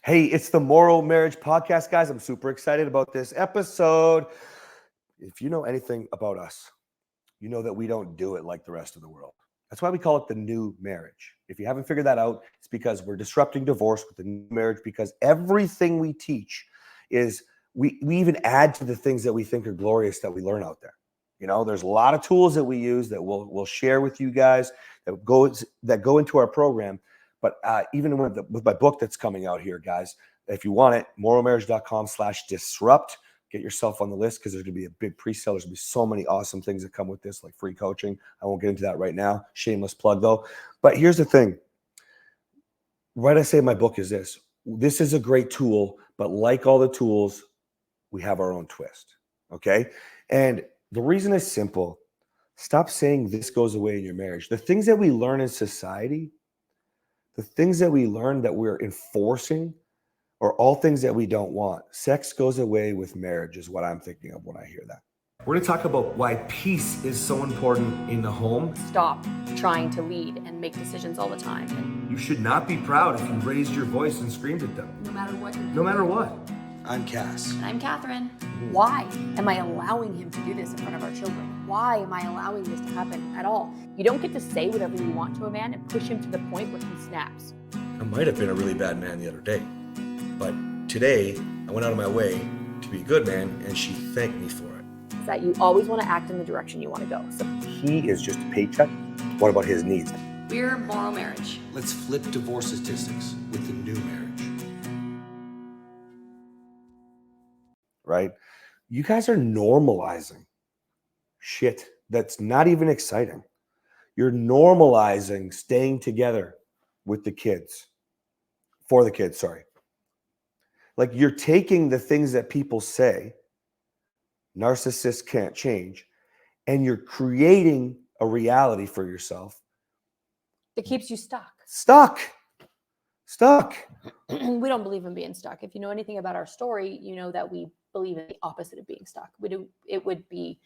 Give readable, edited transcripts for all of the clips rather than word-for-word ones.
Hey, it's the MorrowMarriage podcast, guys. I'm super excited about this episode. If you know anything about us, you know that we don't do it like the rest of the world. That's why we call it the new marriage. If you haven't figured that out, it's because we're disrupting divorce with the new marriage, because everything we teach is we even add to the things that we think are glorious that we learn out there. You know, there's a lot of tools that we use that we'll share with you guys that go into our program. But even with my book that's coming out here, guys, if you want it, morrowmarriage.com/disrupt. Get yourself on the list because there's going to be a big pre-sale. There's going to be so many awesome things that come with this, like free coaching. I won't get into that right now. Shameless plug, though. But here's the thing. What I say in my book is this. This is a great tool, but like all the tools, we have our own twist, okay? And the reason is simple. Stop saying this goes away in your marriage. The things that we learn in society, the things that we learn that we're enforcing are all things that we don't want. Sex goes away with marriage is what I'm thinking of when I hear that. We're going to talk about why peace is so important in the home. Stop trying to lead and make decisions all the time. And you should not be proud if you raised your voice and screamed at them. no matter what. No matter what. I'm Cass. And I'm Kathryn. Why am I allowing him to do this in front of our children? Why am I allowing this to happen at all? You don't get to say whatever you want to a man and push him to the point where he snaps. I might have been a really bad man the other day, but today I went out of my way to be a good man, and she thanked me for it. Is that you always want to act in the direction you want to go. So he is just a paycheck. What about his needs? we're MorrowMarriage. Let's flip divorce statistics with the new marriage. Right? You guys are normalizing shit that's not even exciting. You're normalizing staying together with the kids, for the kids, sorry. Like you're taking the things that people say, narcissists can't change, and you're creating a reality for yourself. That keeps you stuck. Stuck. We don't believe in being stuck. If you know anything about our story, you know that we believe in the opposite of being stuck. It would be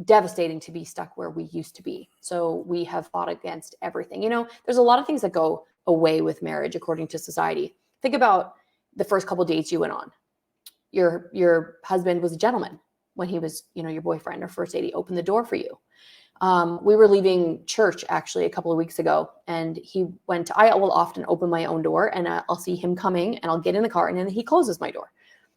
devastating to be stuck where we used to be. So we have fought against everything. You know, there's a lot of things that go away with marriage according to society. Think about the first couple dates you went on. Your husband was a gentleman when he was, your boyfriend or first date. He opened the door for you. We were leaving church actually a couple of weeks ago, and I will often open my own door, and I'll see him coming, and I'll get in the car, and then he closes my door.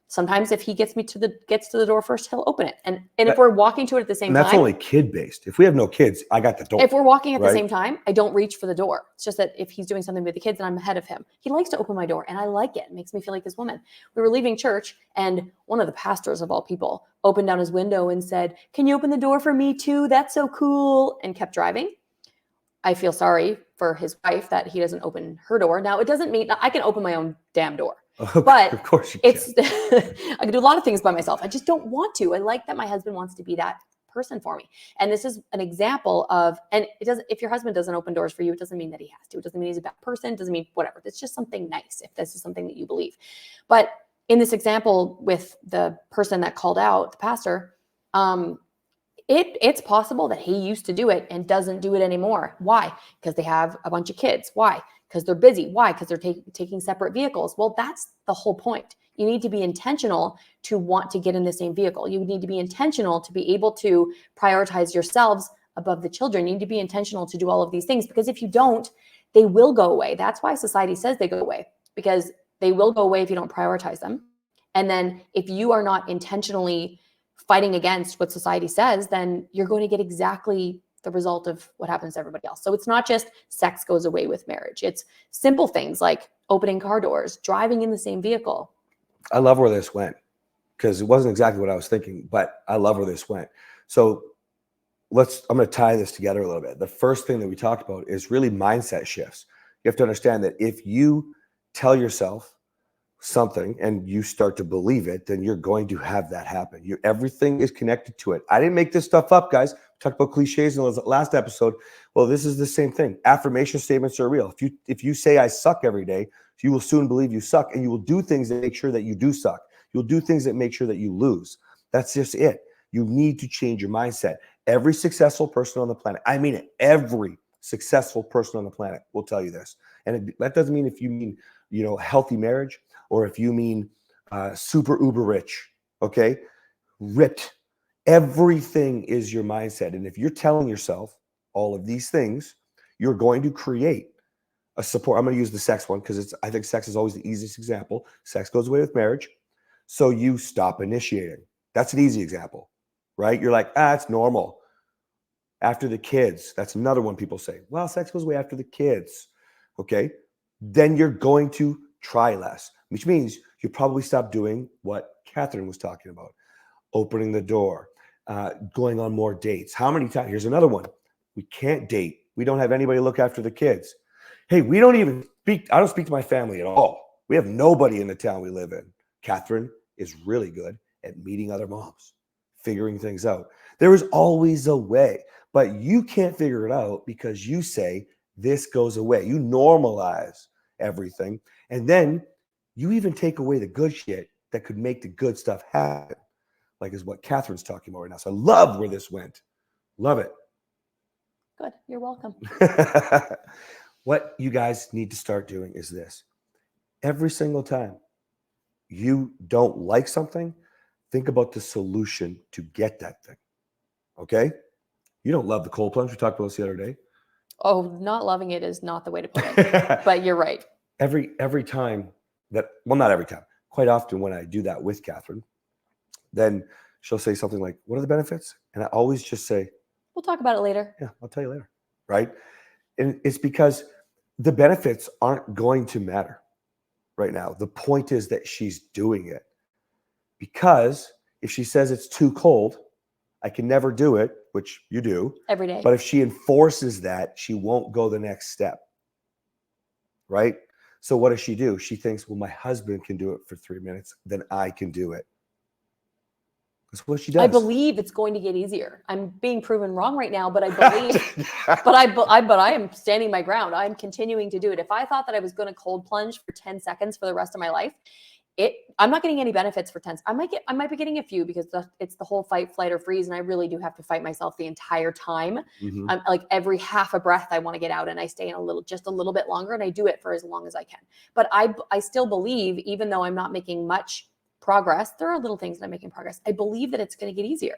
Sometimes if he gets to the door first, he'll open it. And if we're walking to it at the same time. That's only kid-based. If we have no kids, I got the door. If we're walking at the same time, I don't reach for the door. It's just that if he's doing something with the kids and I'm ahead of him, he likes to open my door, and I like it. It makes me feel like his woman. We were leaving church, and one of the pastors of all people opened down his window and said, "Can you open the door for me too? That's so cool," and kept driving. I feel sorry for his wife that he doesn't open her door. Now, it doesn't mean I can open my own damn door. But of course you can. I can do a lot of things by myself. I just don't want to. I like that my husband wants to be that person for me. And this is an example of, and it doesn't, if your husband doesn't open doors for you, it doesn't mean that he has to. It doesn't mean he's a bad person. It doesn't mean whatever. It's just something nice if this is something that you believe. But in this example with the person that called out, the pastor, it's possible that he used to do it and doesn't do it anymore. Why? Because they have a bunch of kids. Why? Because they're busy. Why? Because they're taking separate vehicles. Well, that's the whole point. You need to be intentional to want to get in the same vehicle. You need to be intentional to be able to prioritize yourselves above the children. You need to be intentional to do all of these things, because if you don't, they will go away. That's why society says they go away, because they will go away if you don't prioritize them. And then if you are not intentionally fighting against what society says, then you're going to get exactly the result of what happens to everybody else. So it's not just sex goes away with marriage. It's simple things like opening car doors, driving in the same vehicle. I love where this went, because it wasn't exactly what I was thinking, but I love where this went. So I'm going to tie this together a little bit. The first thing that we talked about is really mindset shifts. You have to understand that if you tell yourself something and you start to believe it, then you're going to have that happen. Everything is connected to it. I didn't make this stuff up, guys. We talked about cliches in the last episode. Well, this is the same thing. Affirmation statements are real. If you say I suck every day, you will soon believe you suck, and you will do things that make sure that you do suck. You'll do things that make sure that you lose. That's just it. You need to change your mindset. Every successful person on the planet, I mean it, every successful person on the planet will tell you this. And that doesn't mean if you mean healthy marriage, or if you mean super uber rich, okay, ripped, everything is your mindset. And if you're telling yourself all of these things, you're going to create a support. I'm going to use the sex one because I think sex is always the easiest example. Sex goes away with marriage. So you stop initiating. That's an easy example, right? You're like, it's normal. After the kids, that's another one people say, well, sex goes away after the kids. Okay. Then you're going to try less, which means you probably stop doing what Kathryn was talking about, opening the door, going on more dates. How many times? Here's another one. We can't date. We don't have anybody to look after the kids. Hey, we don't even speak. I don't speak to my family at all. We have nobody in the town we live in. Kathryn is really good at meeting other moms, figuring things out. There is always a way, but you can't figure it out because you say this goes away. You normalize everything. And then you even take away the good shit that could make the good stuff happen, like is what Kathryn's talking about right now. So I love where this went. Love it. Good. You're welcome. What you guys need to start doing is this. Every single time you don't like something, think about the solution to get that thing. Okay? You don't love the cold plunge. We talked about this the other day. Oh, not loving it is not the way to put it. But you're right. Every time that, well, not every time. Quite often when I do that with Kathryn, then she'll say something like, what are the benefits? And I always just say, we'll talk about it later. Yeah, I'll tell you later. Right? And it's because the benefits aren't going to matter right now. The point is that she's doing it. Because if she says it's too cold, I can never do it, which you do. Every day. But if she enforces that, she won't go the next step. Right? So what does she do? She thinks, well, my husband can do it for 3 minutes, then I can do it. That's what she does. I believe it's going to get easier. I'm being proven wrong right now, but I believe, but I am standing my ground. I'm continuing to do it. If I thought that I was going to cold plunge for 10 seconds for the rest of my life, I'm not getting any benefits for 10. I might be getting a few because it's the whole fight, flight, or freeze, and I really do have to fight myself the entire time. Mm-hmm. I'm like every half a breath I want to get out, and I stay in just a little bit longer, and I do it for as long as I can. But I still believe, even though I'm not making much progress, there are little things that I'm making progress. I believe that it's going to get easier.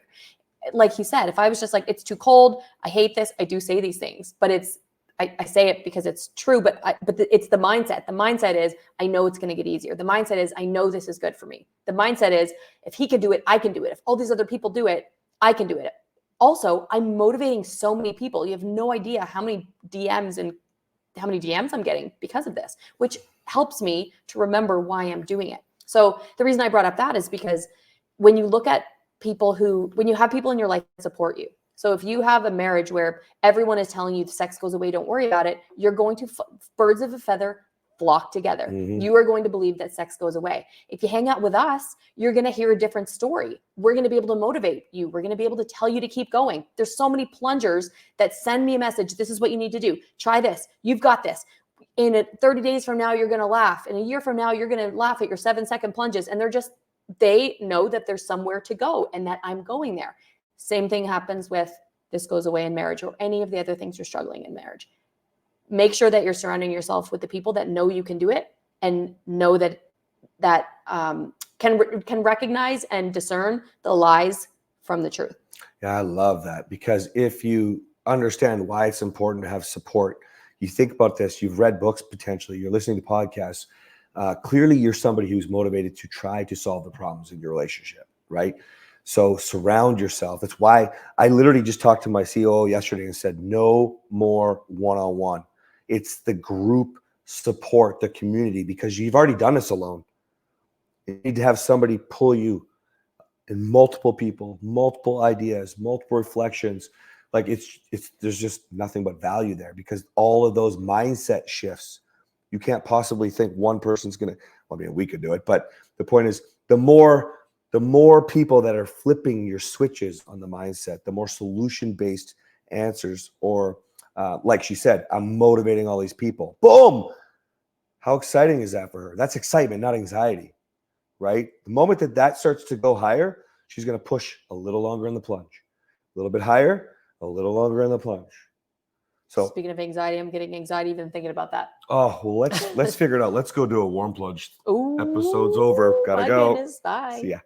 Like he said, if I was just like, it's too cold, I hate this, I do say these things, but I say it because it's true, but it's the mindset. The mindset is, I know it's going to get easier. The mindset is, I know this is good for me. The mindset is, if he can do it, I can do it. If all these other people do it, I can do it. Also, I'm motivating so many people. You have no idea how many DMs I'm getting because of this, which helps me to remember why I'm doing it. So the reason I brought up that is because when you look at when you have people in your life that support you. So if you have a marriage where everyone is telling you the sex goes away, don't worry about it, you're going to, birds of a feather flock together. Mm-hmm. You are going to believe that sex goes away. If you hang out with us, you're going to hear a different story. We're going to be able to motivate you. We're going to be able to tell you to keep going. There's so many plungers that send me a message. This is what you need to do. Try this. You've got this. In 30 days from now, you're going to laugh. In a year from now, you're going to laugh at your 7-second plunges. And they know that there's somewhere to go and that I'm going there. Same thing happens with this goes away in marriage or any of the other things you're struggling in marriage. Make sure that you're surrounding yourself with the people that know you can do it and know that can recognize and discern the lies from the truth. Yeah, I love that, because if you understand why it's important to have support, you think about this, you've read books potentially, you're listening to podcasts, clearly you're somebody who's motivated to try to solve the problems in your relationship, right? So surround yourself. That's why I literally just talked to my COO yesterday and said, no more one-on-one. It's the group support, the community, because you've already done this alone. You need to have somebody pull you, and multiple people, multiple ideas, multiple reflections. Like there's just nothing but value there, because all of those mindset shifts, you can't possibly think one person's going to, well, I mean, we could do it, but the point is the more people that are flipping your switches on the mindset, the more solution-based answers, or like she said, I'm motivating all these people. Boom. How exciting is that for her? That's excitement, not anxiety, right? The moment that starts to go higher, she's going to push a little longer in the plunge, a little bit higher, a little longer in the plunge. So speaking of anxiety, I'm getting anxiety even thinking about that. oh well, let's figure it out. Let's go do a warm plunge. Ooh, Episode's over. Gotta my go. goodness. Bye. See ya.